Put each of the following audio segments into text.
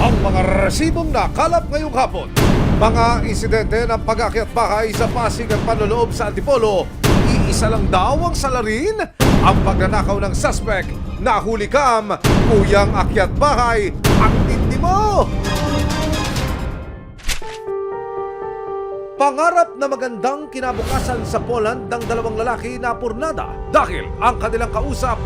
Ang mga resibong nakalap ngayong hapon. Mga insidente ng pag-akyat bahay sa Pasig at panloloob sa Antipolo. Iisa lang daw ang salarin. Ang pagnanakaw ng suspect. Nahuli kam, kuyang akyat bahay. Ang tindi mo! Pangarap na magandang kinabukasan sa Poland ng dalawang lalaki na purnada dahil ang kanilang kausap,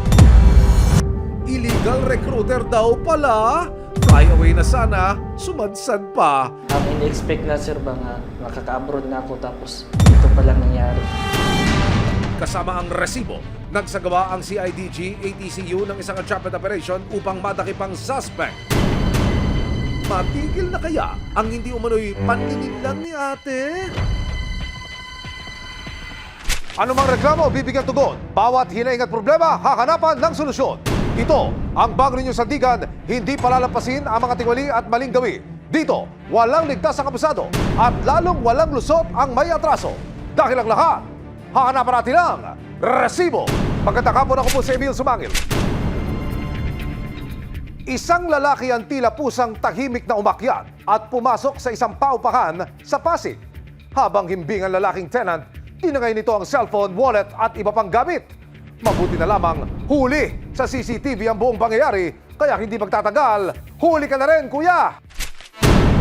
illegal recruiter daw pala. Flyaway na sana, sumadsad pa. Ang in-expect na sir ba nga makaka-abroad na ako tapos ito palang nangyari. Kasama ang resibo, nagsagawa ang CIDG ATCU ng isang entrapment operation upang madakip ang suspect. Matigil na kaya ang hindi umano'y paningin lang ni ate? Anumang reklamo, bibigyan tugon. Bawat hinaing at problema, hahanapan ng solusyon. Ito ang bago ninyong sandigan, hindi palalampasin ang mga tiwali at maling gawi. Dito, walang ligtas ang abusado at lalong walang lusot ang may atraso. Dahil ang lahat, hahanapan natin ang resibo. Magandang hapon, ako po si Emil Sumangil. Isang lalaki ang tila pusang tahimik na umakyat at pumasok sa isang paupahan sa Pasig. Habang himbing ang lalaking tenant, tinangay nito ang cellphone, wallet at iba pang gamit. Mabuti na lamang huli sa CCTV ang buong pangyayari, kaya hindi magtatagal, huli ka na rin, kuya!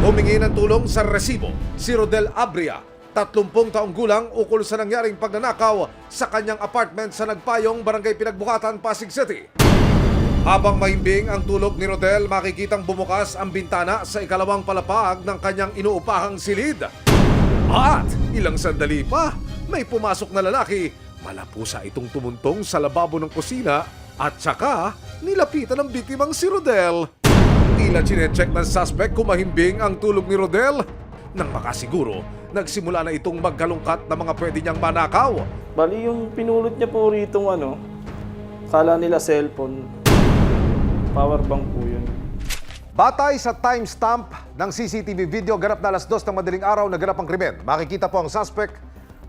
Humingi ng tulong sa resibo si Rodel Abria, 30 taong gulang, ukol sa nangyaring pagnanakaw sa kanyang apartment sa Nagpayong, Barangay Pinagbuhatan, Pasig City. Habang mahimbing ang tulog ni Rodel, makikitang bumukas ang bintana sa ikalawang palapag ng kanyang inuupahang silid. At ilang sandali pa, may pumasok na lalaki. Malapusa itong tumuntong sa lababo ng kusina at saka nilapitan ng biktimang si Rodel. Tila chinecheck ng suspect kung mahimbing ang tulog ni Rodel. Nang makasiguro, nagsimula na itong magkalungkat na mga pwede niyang manakaw. Bali yung pinulot niya po rito kala nila cellphone. Powerbank po yun. Batay sa timestamp ng CCTV video, ganap na alas 2 ng madaling araw naganap ang krimen. Makikita po ang suspect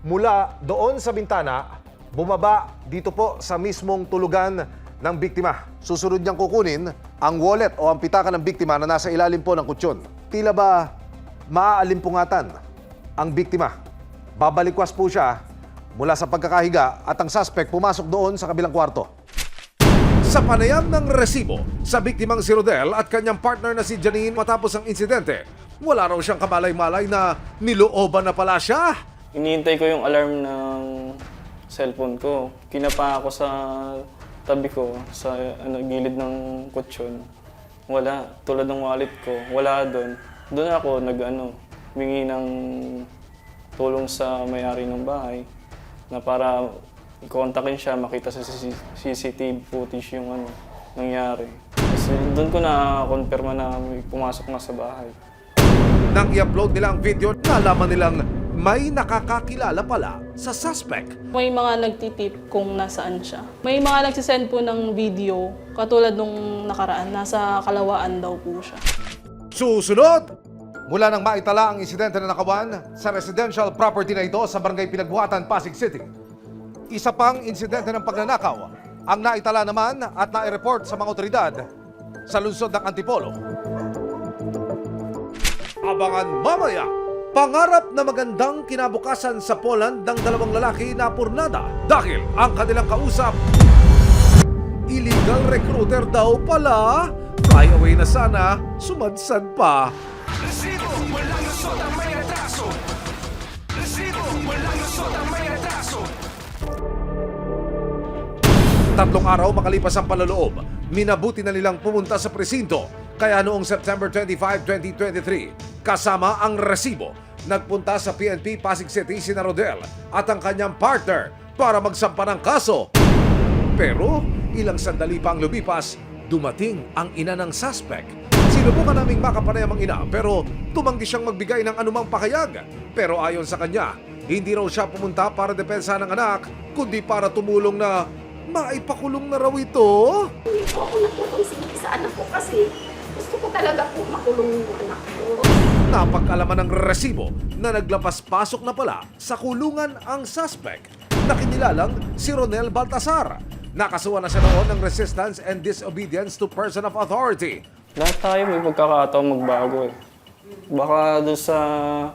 mula doon sa bintana, bumaba dito po sa mismong tulugan ng biktima. Susunod niyang kukunin ang wallet o ang pitaka ng biktima na nasa ilalim po ng kutsyon. Tila ba maaalimpungatan ang biktima? Babalikwas po siya mula sa pagkakahiga at ang suspect pumasok doon sa kabilang kwarto. Sa panayam ng resibo sa biktimang si Rodel at kanyang partner na si Janine matapos ang insidente, wala raw siyang kamalay-malay na nilooban na pala siya. Iniintay ko yung alarm ng cellphone ko. Kinapa ako sa tabi ko, sa gilid ng kutsyon. Wala. Tulad ng wallet ko, wala doon. Doon ako humingi ng tulong sa may-ari ng bahay na para i-kontakin siya, makita sa CCTV footage yung nangyari. Kasi doon ko na-confirma na may pumasok na sa bahay. Nang i-upload nila ang video, nalaman nilang may nakakakilala pala sa suspect. May mga nagtitip kung nasaan siya. May mga nagsisend po ng video, katulad nung nakaraan, nasa Kalawaan daw po siya. Susunod! Mula nang maitala ang insidente na nakawan sa residential property na ito sa Barangay Pinagbuhatan, Pasig City. Isa pang insidente ng pagnanakaw ang naitala naman at nai-report sa mga otoridad sa lungsod ng Antipolo. Abangan mamaya, pangarap na magandang kinabukasan sa Poland ng dalawang lalaki na purnada dahil ang kanilang kausap, illegal recruiter daw pala. Flyaway na sana, sumadsad pa. Resibo, walang lusot ang may atraso. Resibo, walang lusot ang may atraso. 3 araw makalipas ang paloloob, minabuti na nilang pumunta sa presinto. Kaya noong September 25, 2023, kasama ang resibo, nagpunta sa PNP Pasig City sina Rodel at ang kanyang partner para magsampa ng kaso. Pero ilang sandali pa ang lumipas, dumating ang ina ng suspect. Sinubukan naming makapanayam ang ina pero tumanggi siyang magbigay ng anumang pakayag. Pero ayon sa kanya, hindi raw siya pumunta para depensa ng anak, kundi para tumulong na maipakulong na raw ito. Hindi po ako nagpapagsigil sa anak ko kasi gusto ko talaga po makulong yung anak ko. Napag-alaman ng resibo na naglapas-pasok na pala sa kulungan ang suspect na kinilalang si Ronel Baltasar. Nakasuhan na siya noon ng resistance and disobedience to person of authority. Lahat tayo may pagkakataon magbago eh. Baka doon sa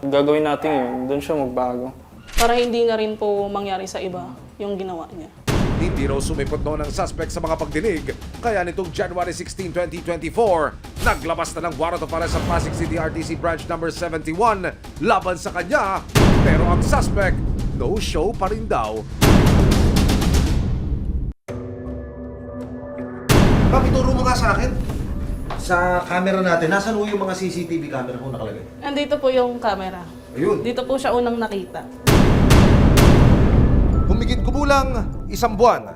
gagawin natin yun, doon siya magbago. Para hindi na rin po mangyari sa iba yung ginawa niya. Hindi raw sumipot noon ang suspect sa mga pagdinig, kaya nitong January 16, 2024, naglabas na ng warrant of arrest sa Pasig City RTC Branch number 71 laban sa kanya, pero ang suspect, no show pa rin daw. Pakituro mo nga sa akin. Sa camera natin, nasan ho yung mga CCTV camera ko nakalagay? Andito po yung camera. Ayun. Dito po siya unang nakita. Humigit kumulang isang buwan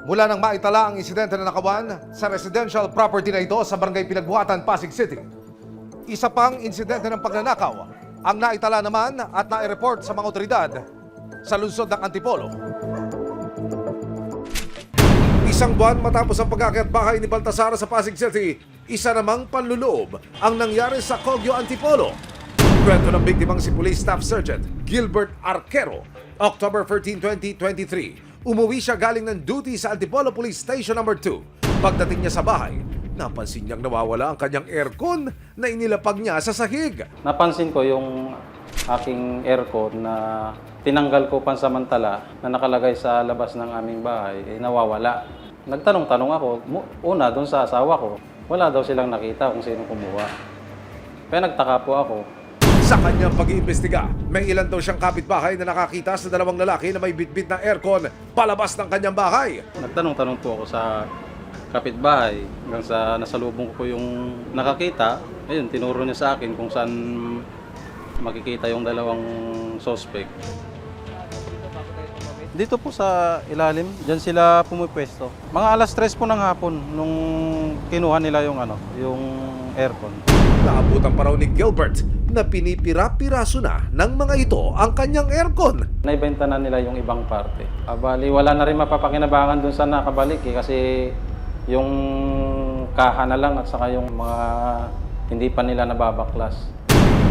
mula nang maitala ang insidente na nakawan sa residential property na ito sa Barangay Pinagbuhatan, Pasig City. Isa pang insidente ng pagnanakaw ang naitala naman at nai-report sa mga otoridad sa lungsod ng Antipolo. Isang buwan matapos ang pag-akyat bahay ni Baltasar sa Pasig City, isa namang panluloob ang nangyari sa Cogyo, Antipolo. Kwento ng biktimang si Police Staff Sergeant Gilbert Arquero, October 13, 2023. Umuwi siya galing ng duty sa Antipolo Police Station No. 2. Pagdating niya sa bahay, napansin niyang nawawala ang kanyang aircon na inilapag niya sa sahig. Napansin ko yung aking aircon na tinanggal ko pansamantala na nakalagay sa labas ng aming bahay, nawawala. Nagtanong-tanong ako, una doon sa asawa ko, wala daw silang nakita kung sino kumuha. Kaya nagtaka po ako. Sa kanyang pag-iimbestiga, may ilan daw siyang kapitbahay na nakakita sa dalawang lalaki na may bitbit na aircon palabas ng kanyang bahay. Nagtanong-tanong po ako sa kapitbahay hanggang sa nasalubong ko yung nakakita. Ayun, tinuro niya sa akin kung saan makikita yung dalawang suspect. Dito po sa ilalim, dyan sila pumipwesto. Mga alas 3 po ng hapon nung kinuha nila yung aircon. Naabutan pa raw ni Gilbert na pinipira-piraso na ng mga ito ang kanyang aircon. Naibenta na nila yung ibang parte. Bali, wala na rin mapapakinabangan dun sa nakabalik kasi yung kaha na lang at saka yung mga hindi pa nila nababaklas.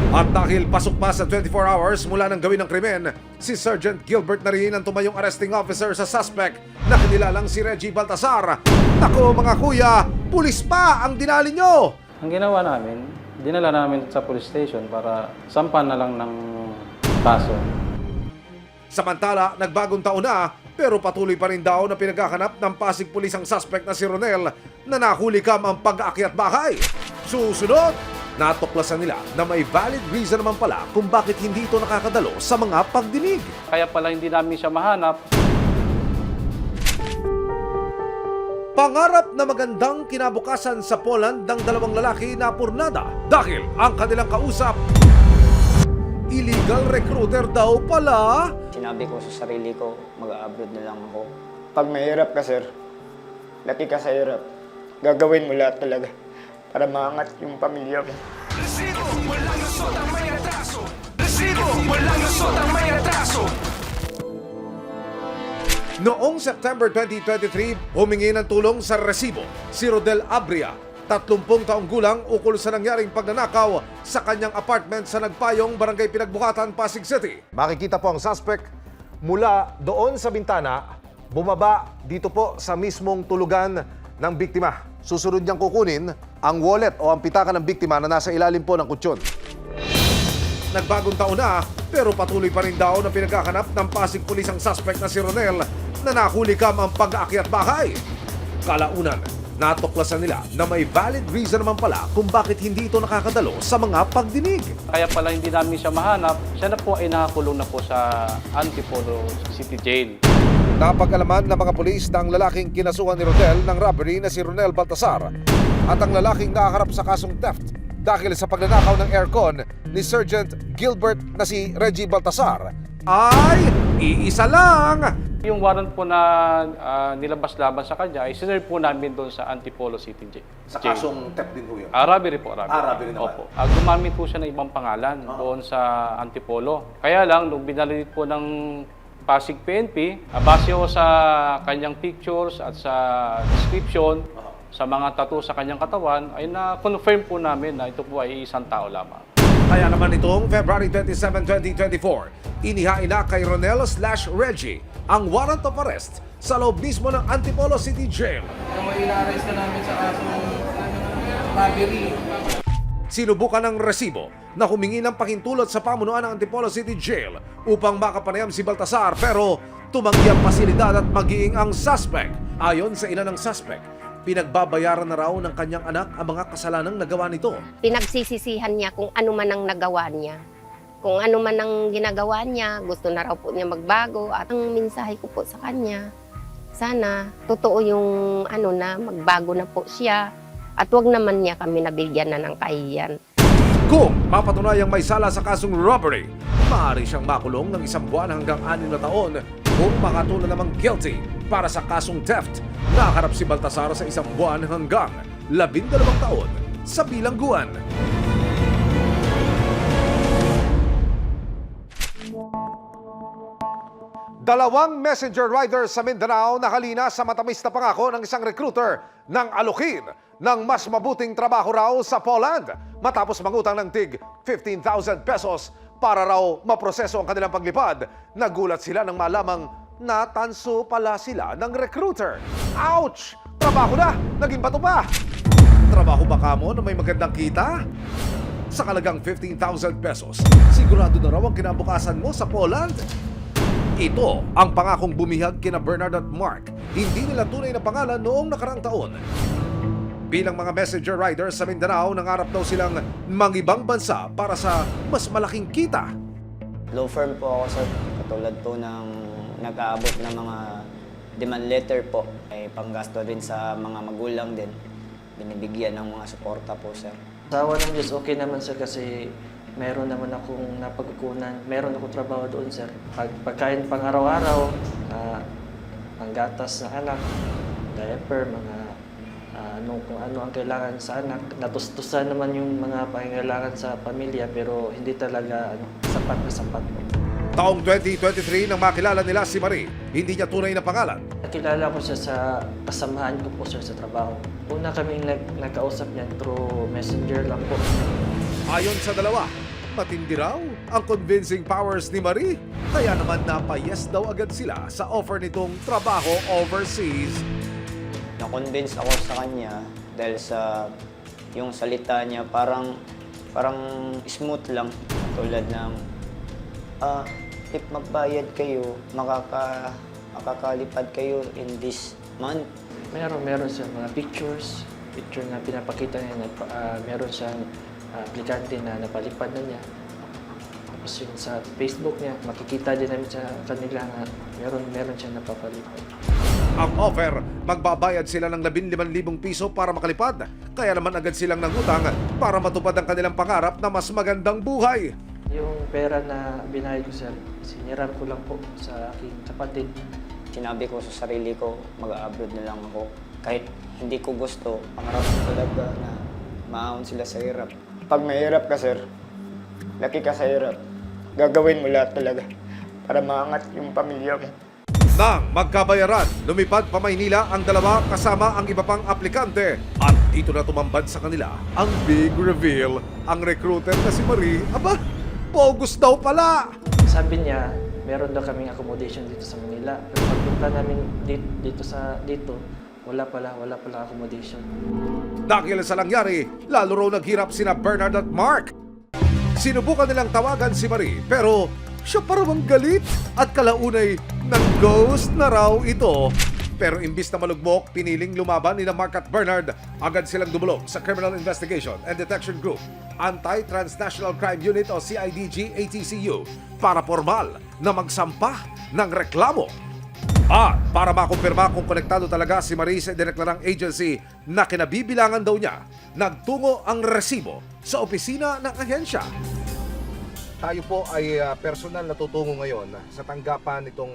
At dahil pasok pa sa 24 hours mula nang gawin ng krimen, si Sergeant Gilbert na rin ang tumayong arresting officer sa suspect na kinilalang si Reggie Baltasar. Nako mga kuya, pulis pa ang dinali nyo! Ang ginawa namin, dinala namin sa police station para sampan na lang ng kaso. Samantala, nagbagong taon na, pero patuloy pa rin daw na pinaghahanap ng Pasig Police ang suspect na si Ronel na nahulikam ang pag-aakyat bahay. Susunod, natuklasan nila na may valid reason naman pala kung bakit hindi ito nakakadalo sa mga pagdinig. Kaya pala hindi namin siya mahanap. Pangarap na magandang kinabukasan sa Poland ng dalawang lalaki na purnada dahil ang kanilang kausap, illegal recruiter daw pala. Sinabi ko sa sarili ko, mag-abroad na lang ako. Pag mahirap ka, sir, laki ka sa hirap, gagawin mo lahat talaga para maangat yung pamilya mo. Resibo, walang lusot ang may atraso. Resibo, walang lusot ang may atraso. Noong September 2023, humingi ng tulong sa resibo si Rodel Abria, 30 taong gulang, ukol sa nangyaring pagnanakaw sa kanyang apartment sa Nagpayong, Barangay Pinagbuhatan, Pasig City. Makikita po ang suspect mula doon sa bintana, bumaba dito po sa mismong tulugan ng biktima. Susunod niyang kukunin ang wallet o ang pitaka ng biktima na nasa ilalim po ng kutsyon. Nagbagong taon na, pero patuloy pa rin daw na pinaghahanap ng Pasig Police ang suspect na si Ronel na nahulikam ang pag-aakyat bahay. Kalaunan, natuklasan nila na may valid reason naman pala kung bakit hindi ito nakakadalo sa mga pagdinig. Kaya pala hindi namin siya mahanap. Siya na po ay nakakulong na po sa Antipolo City Jail. Napag-alaman ng mga pulis na ang lalaking kinasuhan ni Rodel ng robbery na si Ronel Baltasar at ang lalaking nakaharap sa kasong theft dahil sa pagnanakaw ng aircon ni Sergeant Gilbert na si Reggie Baltasar ay iisa lang. Yung warrant po na nilabas laban sa kanya ay sinerve po namin doon sa Antipolo City Jail. Sa kasong theft din ho yun. Robbery po, robbery. Robbery naman. Opo. Gumamit po siya ng ibang pangalan doon sa Antipolo. Kaya lang, nung binalit po ng Pasig PNP, base ho sa kanyang pictures at sa description, sa mga tattoo sa kanyang katawan, ay na-confirm po namin na ito po ay isang tao lamang. Kaya naman itong February 27, 2024, inihain na kay Ronel/Reggie ang warrant of arrest sa loob mismo ng Antipolo City Jail. Kung i-arrest na namin sa kaso Sinubukan ng resibo na humingi ng pakintulot sa pamunuan ng Antipolo City Jail upang makapanayam si Baltasar pero tumanggi ang pasilidad at maging ang suspect. Ayon sa ina ng suspect, pinagbabayaran na raw ng kanyang anak ang mga kasalanang nagawa nito. Pinagsisisihan niya kung ano man ang nagawa niya. Kung ano man ang ginagawa niya, gusto na raw po niya magbago. At ang mensahe ko po sa kanya, sana totoo yung magbago na po siya. At wag naman niya kami nabigyan na ng kahiyan. Kung mapatunayang may sala sa kasong robbery, maaari siyang makulong ng 1 buwan hanggang 6 na taon kung makatulad namang guilty para sa kasong theft. Nakaharap si Baltasar sa 1 buwan hanggang 12 taon sa bilangguan. Dalawang messenger riders sa Mindanao nakalina sa matamis na pangako ng isang recruiter ng alukin ng mas mabuting trabaho raw sa Poland matapos mangutang ng tig 15,000 pesos para raw maproseso ang kanilang paglipad. Nagulat sila nang malamang natanso pala sila ng recruiter. Ouch! Trabaho na! Naging bato pa! Trabaho ba kamo na may magandang kita? Sa kalagang 15,000 pesos, sigurado na raw ang kinabukasan mo sa Poland? Ito ang pangakong bumihag kina Bernard at Mark. Hindi nila tunay na pangalan noong nakaraang taon. Bilang mga messenger riders sa Mindanao, nangarap daw silang mangibang bansa para sa mas malaking kita. Law firm po ako, sir. Katulad po ng nag-aabot ng mga demand letter po. Ay panggasto din sa mga magulang din. Binibigyan ng mga suporta po, sir. Sa awa ng Diyos, okay naman sir kasi meron naman akong napagkukunan. Meron akong trabaho doon sir. Pagkain pang araw-araw, panggatas ng anak, diaper, mga kung ano ang kailangan sa anak. Natustusan naman yung mga pangangailangan sa pamilya pero hindi talaga sapat na sapat po. Taong 2023 nang makilala nila si Marie, hindi niya tunay na pangalan. Nakilala ko siya sa kasamahan ko po sir sa trabaho. Una kaming nagkausap niyan through messenger lang po. Ayon sa dalawa, matindi raw ang convincing powers ni Marie. Kaya naman napayes daw agad sila sa offer nitong trabaho overseas. Na-convince ako sa kanya dahil sa yung salita niya parang smooth lang. Tulad ng if magbayad kayo, makakalipad kayo in this month. Meron siya mga picture na pinapakita niya na meron siyang aplikante na napalipad na niya. Tapos yun sa Facebook niya, makikita din namin sa kanila na meron siya napapalipad. Ang offer, magbabayad sila ng 15,000 piso para makalipad. Kaya naman agad silang nangutang para matupad ang kanilang pangarap na mas magandang buhay. Yung pera na binayad ko sir, siniram ko lang po sa aking kapatid. Sinabi ko sa sarili ko, mag-abroad na lang ako. Kahit hindi ko gusto, pangarap ko talaga na maahon sila sa hirap. Pag mahirap ka, sir, laki ka sa hirap, gagawin mo lahat talaga para maangat yung pamilya mo. Nang magkabayaran, lumipad pa Maynila ang dalawa kasama ang iba pang aplikante. At dito na tumambad sa kanila ang big reveal. Ang recruiter na si Marie, bogus daw pala! Sabi niya, meron daw kaming accommodation dito sa Manila. Pero pagpunta namin dito, wala pala accommodation. Dahil sa nangyari, lalo raw naghirap sina Bernard at Mark. Sinubukan nilang tawagan si Marie, pero siya pa raw ang galit at kalaunay ng ghost na raw ito. Pero imbis na malugmok, piniling lumaban ni Mark at Bernard. Agad silang dumulog sa Criminal Investigation and Detection Group, Anti-Transnational Crime Unit o CIDG-ATCU para formal na magsampa ng reklamo. At para makumpirma kung konektado talaga si Marie sa dineklarang agency na kinabibilangan daw niya, nagtungo ang resibo sa opisina ng ahensya. Tayo po ay personal na tutungo ngayon sa tanggapan nitong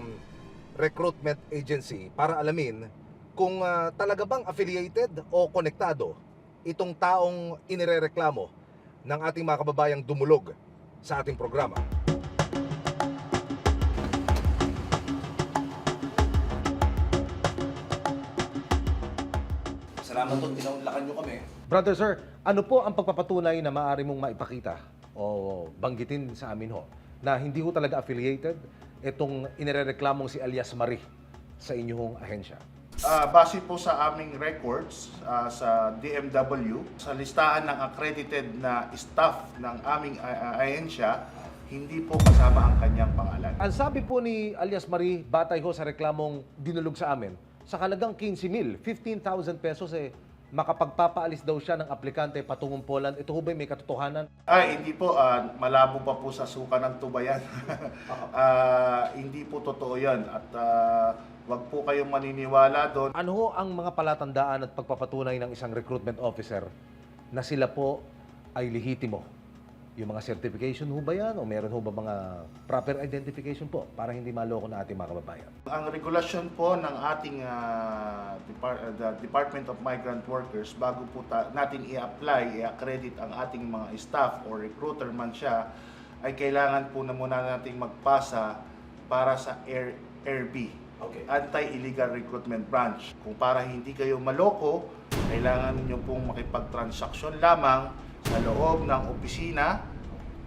recruitment agency para alamin kung talaga bang affiliated o konektado itong taong inirereklamo ng ating mga kababayang dumulog sa ating programa. Salamat po, tinaunlakan nyo kami. Brother sir, ano po ang pagpapatunay na maaari mong maipakita o banggitin sa amin ho na hindi ho talaga affiliated itong inirereklamong si alias Marie sa inyong ahensya? Base po sa aming records sa DMW, sa listahan ng accredited na staff ng aming ahensya, hindi po kasama ang kanyang pangalan. Ang sabi po ni alias Marie, batay ho sa reklamong dinulog sa amin, sa halagang 15,000, 15,000 pesos makapagpapaalis daw siya ng aplikante patungong Poland. Ito ho ba may katotohanan? Ay, hindi po. Malabo pa po sa suka ng tubayan. Hindi po totoo yan. At wag po kayong maniniwala doon. Ano ho ang mga palatandaan at pagpapatunay ng isang recruitment officer na sila po ay lehitimo? Yung mga certification ho ba yan? O meron ho ba mga proper identification po para hindi maloko na ating mga kababayan? Ang regulasyon po ng ating the Department of Migrant Workers, bago po natin i-apply, i-accredit ang ating mga staff or recruiter man siya, ay kailangan po na muna nating magpasa para sa AIRB, Anti-Illegal Recruitment Branch. Kung para hindi kayo maloko, kailangan niyo pong makipagtransaksyon lamang sa loob ng opisina,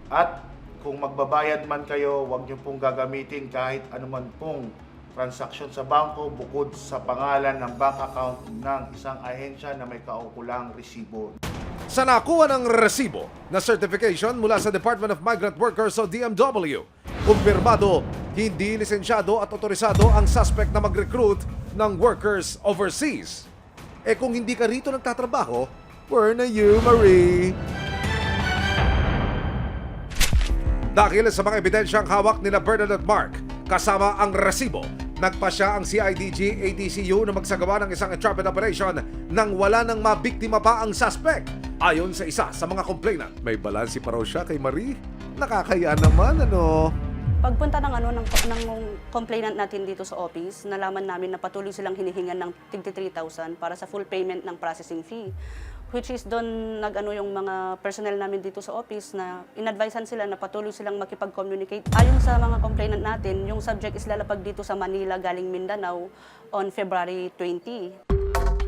at kung magbabayad man kayo, huwag niyo pong gagamitin kahit anuman pong transaksyon sa bangko bukod sa pangalan ng bank account ng isang ahensya na may kaukulang resibo. Sa nakuha ng resibo na certification mula sa Department of Migrant Workers o DMW, kumpirmado, hindi lisensyado at otorisado ang suspect na mag-recruit ng workers overseas. Kung hindi ka rito nagtatrabaho, where na you, Marie? Dahil sa mga ebidensyang hawak nila Bernadette Mark, kasama ang resibo, nagpasya ang CIDG ATCU na magsagawa ng isang entrapment operation nang wala nang mabiktima pa ang suspect. Ayon sa isa sa mga complainant, may balansi pa raw siya kay Marie. Nakakaya naman, ano? Pagpunta ng complainant natin dito sa office, nalaman namin na patuloy silang hinihingan ng 3,000 para sa full payment ng processing fee. Which is doon yung mga personnel namin dito sa office na in-advisean sila na patuloy silang makipag-communicate. Ayon sa mga complainant natin, yung subject is lalapag dito sa Manila galing Mindanao on February 20.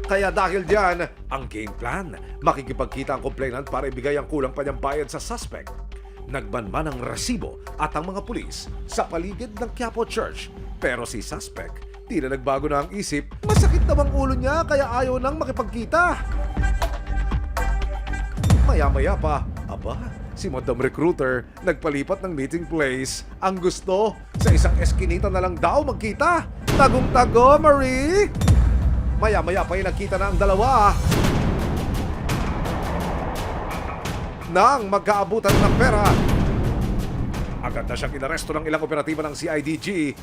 Kaya dahil diyan, ang game plan, makikipagkita ang complainant para ibigay ang kulang pa niyang bayad sa suspect. Nagbanman ang resibo at ang mga pulis sa paligid ng Quiapo Church. Pero si suspect, di na nagbago na ang isip. Masakit na bang ulo niya kaya ayaw nang makipagkita? Maya-maya pa, aba, si Madam Recruiter nagpalipat ng meeting place. Ang gusto, sa isang eskinita na lang daw magkita. Tagong-tago, Marie! Maya-maya pa nagkita na ang dalawa. Nang magkaabutan ng pera, agad na siyang inaresto ng ilang operatiba ng CIDG.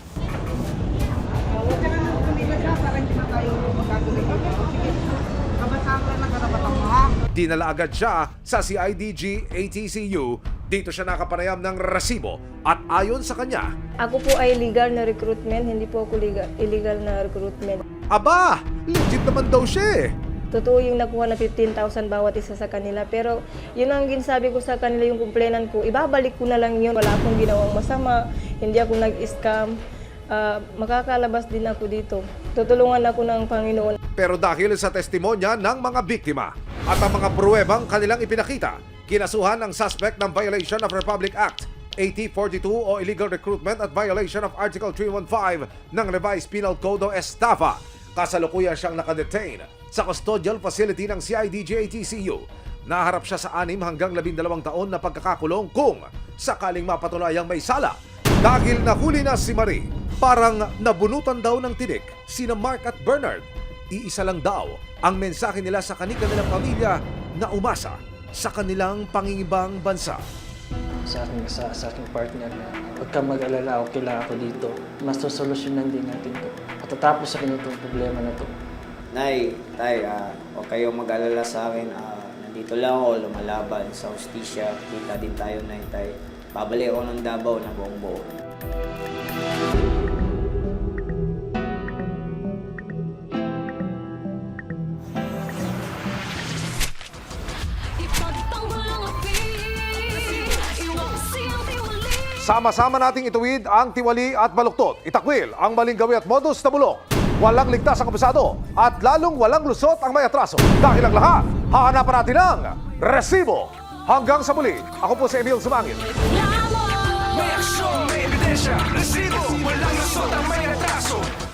Dinala agad siya sa CIDG ATCU. Dito siya nakapanayam ng resibo at ayon sa kanya, ako po ay legal na recruitment, hindi po ako illegal na recruitment. aba, legit naman daw siya eh. Totoo yung nakuha na 15,000 bawat isa sa kanila. Pero yun ang ginasabi ko sa kanila, yung complainant ko, ibabalik ko na lang yun. Wala akong ginawang masama, hindi ako nag-scam. Makakalabas din ako dito. Tutulungan ako ng Panginoon. Pero dahil sa testimonya ng mga biktima at ang mga pruwebang kanilang ipinakita, kinasuhan ang suspect ng violation of Republic Act 8042 o illegal recruitment at violation of Article 315 ng Revised Penal Code o Estafa. Kasalukuyan siyang nakadetain sa custodial facility ng CIDG-ATCU. Naharap siya sa 6 hanggang 12 taon na pagkakakulong kung sakaling mapatunayang may sala. Dahil nahuli na si Marie, parang nabunutan daw ng tinik sina Mark at Bernard. Iisa lang daw ang mensahe nila sa kanilang pamilya na umasa sa kanilang pangingibang bansa. Sa aking partner na huwag kang mag-alala, okay lang ako dito. Mas sosolusyonan din natin to. At tatapos sa kanya itong problema na to. Nay, tay, huwag kayong mag-alala sa akin. Nandito lang ako, lumalaban sa hustisya. Kita din tayo, nay, tay. Babalik ako ng Davao na buong buo. Sama-sama nating ituwid ang tiwali at baluktot. Itakwil ang maling gawi at modus na bulok. Walang ligtas ang kabisado at lalong walang lusot ang may atraso. Dahil ang lahat, hahanapan natin ang resibo. Hanggang sa muli, ako po si Emil Sumangit. May aksyon, may ebidensya, resibo.